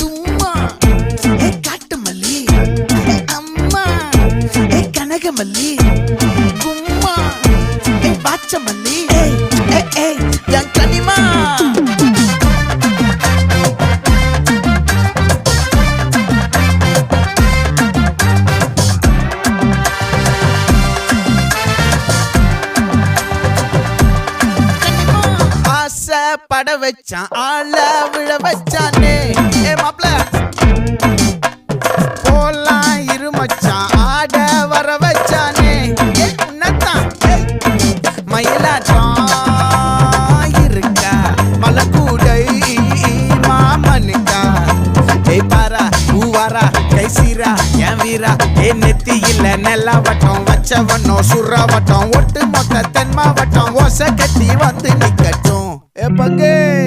தும்மா ஏ காட்டு மல்லி அம்மா ஏ கனகமல்லி கும்மா ஏ பாச்ச மல்லி என் கனிமா பட வச்சான் ஆள விழ வச்சானே ஏ மாப்ள போலாம் இருமச்சான் ஆட வர வச்சானே ஏ உன்னத்தான் மயிலாட்டம் இருக்கா மலக்கூடை மாமனுக்கா ஏய் பாரா பூவாரா கைசீரா என் வீரா ஏ நெத்தி இல்ல நெல்லா வட்டம் வச்சவனோ சுறா வட்டம் ஒட்டு மொத்த தென் மாவட்டம் ஓசை கட்டி வந்து நிக்கட்டும். É pra quem?